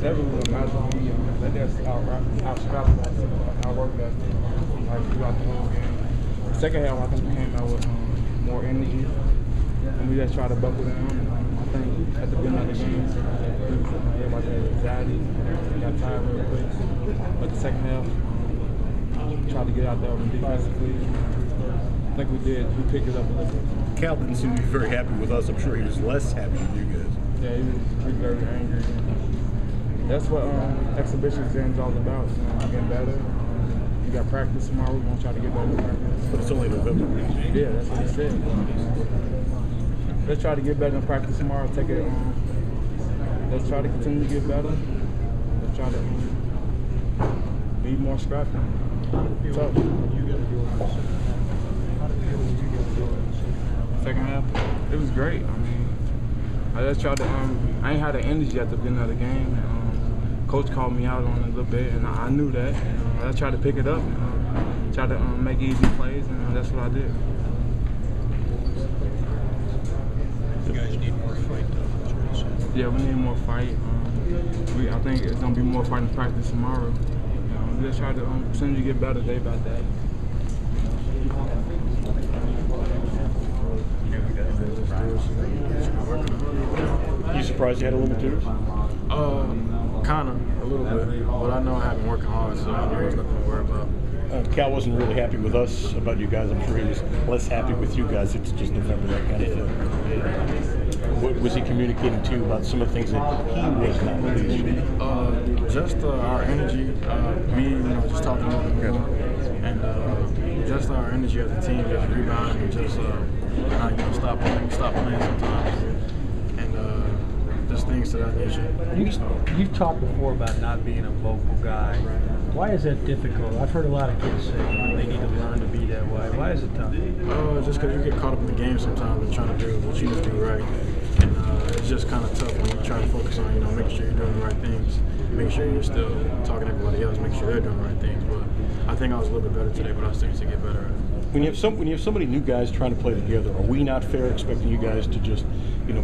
definitely was a magical game. That just out-scrapped us, out-worked us like, throughout the whole game. The second half, I think we came out with more energy, and we just tried to buckle down. I think at the beginning of the game, everybody had anxiety, got tired real quick. But the second half, tried to get out there defensively. I think we did. We picked it up a little bit. Cal didn't seem to be very happy with us. I'm sure he was less happy with you guys. Yeah, he was very angry. That's what exhibition games all about. Getting better. We got practice tomorrow. We're gonna try to get better in practice. But it's only November. Yeah, that's what he said. Let's try to get better in practice tomorrow. Take it. Let's try to continue to get better. Let's try to be more scrappy. Tough. Second half, it was great. I mean, I just tried to. I ain't had the energy at the beginning of the game. Coach called me out on it a little bit, and I knew that. I tried to pick it up, tried to make easy plays, and that's what I did. You guys need more fight, though. Yeah, we need more fight. I think it's gonna be more fight in practice tomorrow. We just try to continue to get better day by day. You surprised you had a little jitters? Kind of, a little bit. But I know I have been working hard, so there's nothing to worry about. Cal wasn't really happy with us about you guys. I'm sure he was less happy with you guys. It's just November, that kind of thing. What was he communicating to you about some of the things that he was not pleased with? Just our energy, just talking about the together, and just our energy as a team, just rebounding and just stop playing sometimes, and just things to that nature. You've talked before about not being a vocal guy. Why is that difficult? I've heard a lot of kids say they need to learn to be that way. Why is it tough? Just because you get caught up in the game sometimes and trying to do what you need to do right. And it's just kind of tough when you try to focus on, making sure you're doing the right things, making sure you're still talking to everybody else, making sure they're doing the right things. But I think I was a little bit better today, but I still need to get better at it. When you have so many new guys trying to play together, are we not fair expecting you guys to just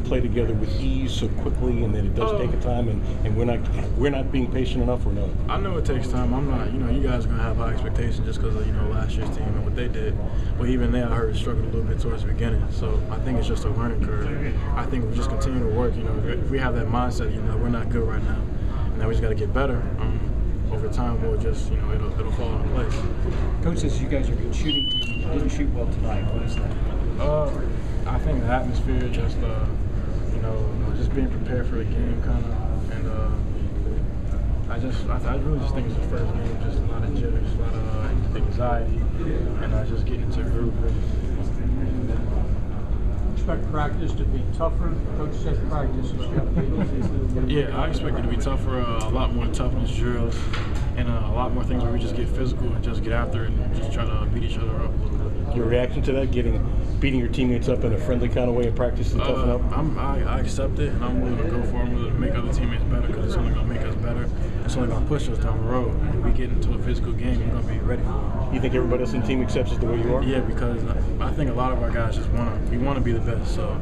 play together with ease so quickly, and that it does take a time, and we're not being patient enough, or no? I know it takes time. I'm not. You guys are gonna have high expectations just because of last year's team and what they did. But even there, I heard it struggled a little bit towards the beginning. So I think it's just a learning curve. I think we just continue to work. If we have that mindset, we're not good right now, and now we just got to get better. Over time, we'll just, it'll fall into place. Coach says you guys are a good shooting team. You didn't shoot well tonight. What is that? I think the atmosphere, just just being prepared for the game, kind of, and I really just think it's the first game, just a lot of jitters, a lot of anxiety, and just getting into a groove. Expect practice to be tougher. Coach said practice is going to be. Yeah, I expect it to be tougher, a lot more toughness drills, and a lot more things where we just get physical and just get after it and just try to beat each other up a little bit. Your reaction to that, beating your teammates up in a friendly kind of way in practice and toughen up? I accept it, and I'm willing to go for it. I'm willing to make other teammates better because it's only going to make us better. It's only going to push us down the road. When we get into a physical game, we're going to be ready for it. You think everybody else in the team accepts it the way you are? Yeah, because I think a lot of our guys just want to be the best. So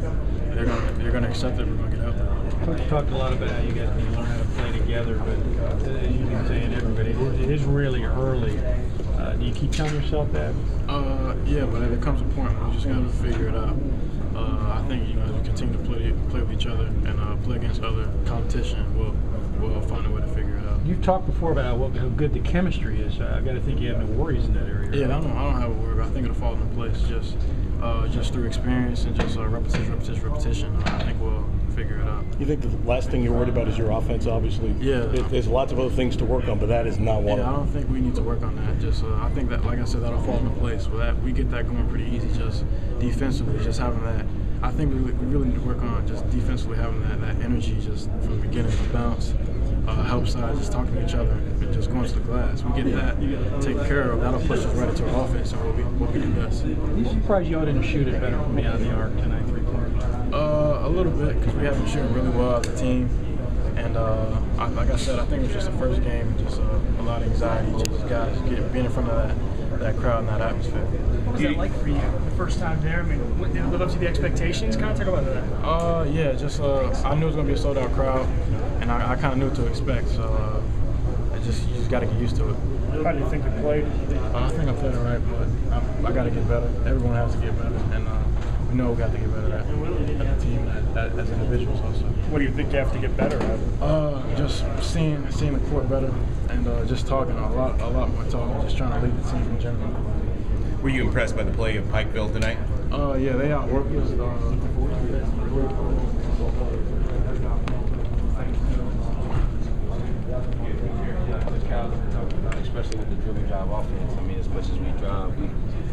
they're gonna accept it. We're going to get out there. Coach talked a lot about how you guys need to learn how to play together, but as you've been saying, everybody, it is really early. Do you keep telling yourself that? Yeah, but there comes a point where we just got to figure it out. I think as we continue to play with each other and play against other competition, we'll find a way to figure it out. You've talked before about how good the chemistry is. I got to think you have no worries in that area. Yeah, right? I don't have a worry. I think it'll fall into place just through experience and just repetition. I think we'll figure it out. You think the last thing you're worried about is your offense, obviously? Yeah. There's lots of other things to work on, but that is not one of them. I don't think we need to work on that. Just I think that, like I said, that'll fall into place. With that, we get that going pretty easy. Just defensively, just having that. I think we really need to work on just defensively having that energy just from the beginning to bounce, help side, just talking to each other and just going to the glass. We get that taken care of. That'll push us right into our offense and what we do best. I'm surprised y'all didn't shoot it better from beyond the arc tonight, 3-pointers. A little bit, because we have been shooting really well as a team. And like I said, I think it was just the first game, just a lot of anxiety, just guys being in front of that crowd and that atmosphere. What was that like for you the first time there? I mean, did it live up to the expectations? Kind of talk about that. Yeah, just I knew it was going to be a sold-out crowd, and I kind of knew what to expect. So you just got to get used to it. How do you think you played? I think I'm playing all right, but I got to get better. Everyone has to get better, and we know we got to get better at the team, as individuals also. What do you think you have to get better at? Just seeing the court better, and just talking a lot more talking, just trying to lead the team in general. Were you impressed by the play of Pikeville tonight? Yeah, they outworked us. Especially with the dribble drive offense. I mean, as much as we drive,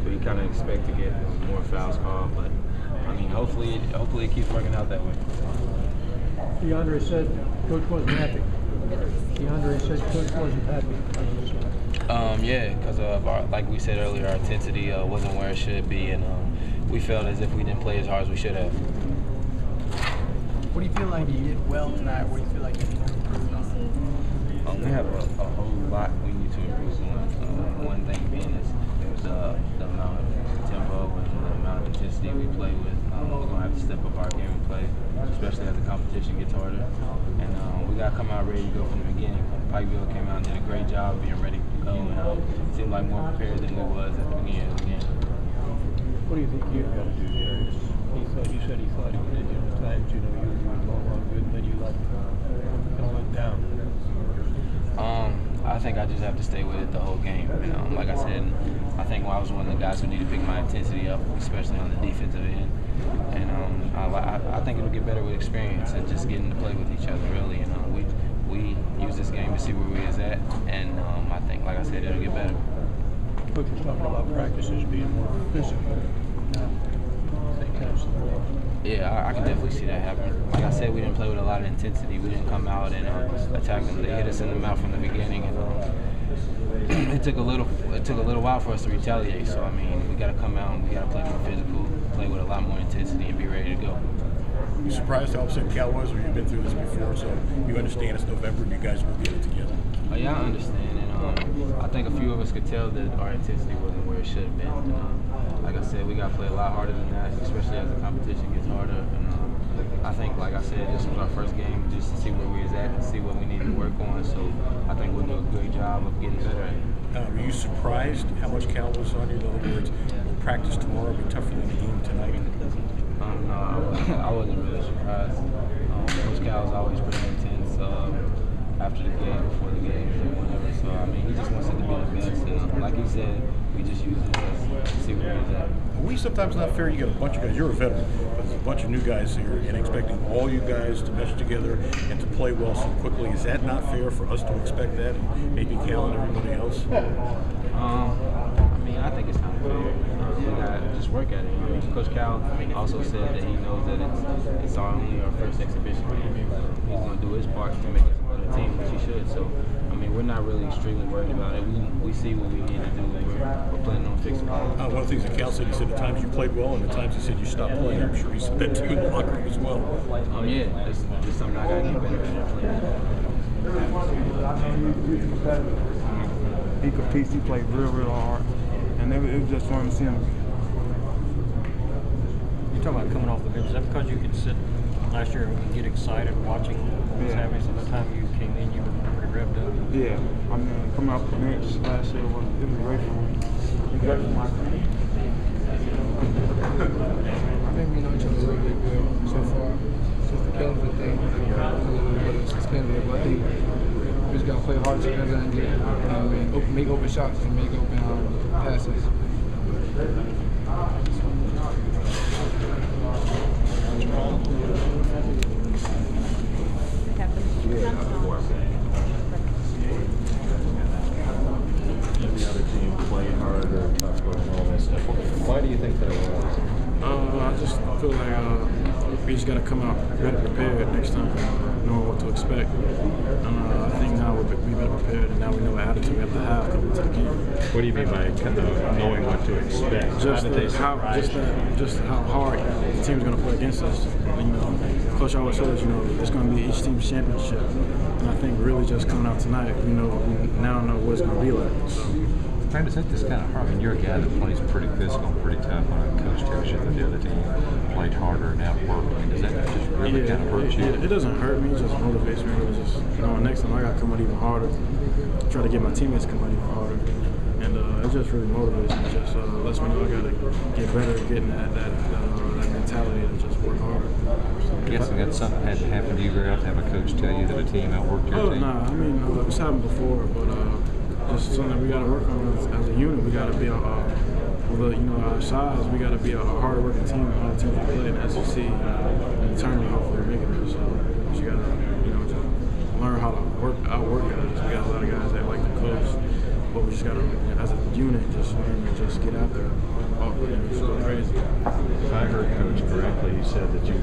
we kind of expect to get more fouls called, but I mean, hopefully it keeps working out that way. DeAndre said Coach wasn't happy. DeAndre said Coach wasn't happy. Yeah, because like we said earlier, our intensity wasn't where it should be, and we felt as if we didn't play as hard as we should have. What do you feel like you did well tonight? What do you feel like you need to improve on? We have a whole lot we need to improve on. One thing being is the amount of tempo and the amount of intensity we play with. We're going to have to step up our game and play, especially as the competition gets harder. And we got to come out ready to go from the beginning. Pikeville came out and did a great job being ready to go, and it seemed like more prepared than we was at the beginning of the game. What do you think you've got to do, Darius? You said he thought he did it at times, you were going good, and then you kind of went down. I think I just have to stay with it the whole game. And like I said, I think I was one of the guys who need to pick my intensity up, especially on the defensive end. And I think it'll get better with experience and just getting to play with each other, really. And we use this game to see where we is at, and I think, like I said, it'll get better. Coach was talking about practices being more physical. Yeah, I can definitely see that happening. Like I said, we didn't play with a lot of intensity. We didn't come out and attack them. They hit us in the mouth from the beginning, and it took a little while for us to retaliate. So I mean, we got to come out and we got to play more physical, play with a lot more intensity, and be ready to go. You surprised how upset Cal was, or you've been through this before, so you understand it's November and you guys will get it together. Yeah, I understand, and I think a few of us could tell that our intensity wasn't where it should have been. Like I said, we got to play a lot harder than that, especially as the competition gets harder. And I think, like I said, this was our first game just to see where we was at and see what we need to work on. So I think we'll do a great job of getting better at it. Were you surprised how much Cal was on you? In other words, practice tomorrow will be tougher than the game tonight? No, I wasn't really surprised. Coach Cal's always pretty intense after the game, before the game, and whatever. So, I mean, he just wants it to be the best. And like he said, we just use it to see where he's at. We sometimes not fair. You got a bunch of guys. You're a veteran, but there's a bunch of new guys here, and expecting all you guys to mesh together and to play well so quickly. Is that not fair for us to expect that? And maybe Cal and everybody else. I mean, I think it's kind of fair. We gotta just work at it. I mean, Coach Cal also said that he knows that it's only our first exhibition game. He's going to do his part to make us a better team, which he should. So, I mean, we're not really extremely worried about it. We see what we need to do, and we're planning on fixing it. One of the things that Cal said, he said the times you played well and the times he said you stopped playing. I'm sure he said that to you in the locker room as well. Yeah, it's just something I got to get better at playing. He competes. He played real hard, and it was just fun to see him. You're talking about coming off the bench. Is that because you could sit last year and get excited watching what was happening? So by the time you came in, you were pretty revved up. Yeah, I mean, coming off the bench last year was great for me. It was great for my career. I think we know each other really good so far. Since the Kelvin thing, it's Kelvin, but I think we just gotta play hard together and make open shots and make open passes. The other team playing harder, tougher, and all that stuff. Why do you think that was? I just feel like we just got to come out better prepared next time, knowing what to expect. I think now we're better prepared, and now we know what attitude we have to have coming into the game. What do you mean by knowing what to expect? Just how hard the team's going to play against us. And, Coach always says, it's going to be each team's championship. And I think really just coming out tonight, we now know what it's going to be like. So. Brad, is that just kind of hard? I mean, you're a guy that plays pretty physical, pretty tough. When a coach tells you that the other team played harder and outworked, I mean, does that just really kind of hurt you? It doesn't hurt me, it just motivates me. It's just, next time I got to come out even harder, try to get my teammates to come out even harder. And it just really motivates me. It just lets me know I got to get better at getting that mentality to just work hard. I'm guessing that's something that hadn't happened to you very often, have a coach tell you that a team outworked your team? Nah, I mean, it's happened before, but just something that we got to work on as a unit. We got to be with our size, we got to be a harder working team than all the teams we play in the SEC. And in turn, hopefully we're making it. So you got to, just learn how to outwork guys. We got a lot of guys that like the coach, but we just got to, as a unit, just learn to just get out there. Just go crazy. If I heard Coach correctly, he said that you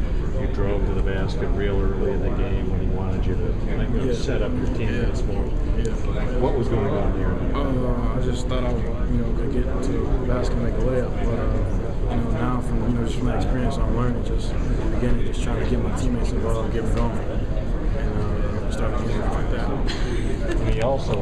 drove to the basket real early in the game when he wanted you to set up your teammates more. Yeah. What was going on here? I just thought I could get to the basket and make a layup, but now from just my experience, I'm learning just beginning, just trying to get my teammates involved, get them going, and start doing things like that. He also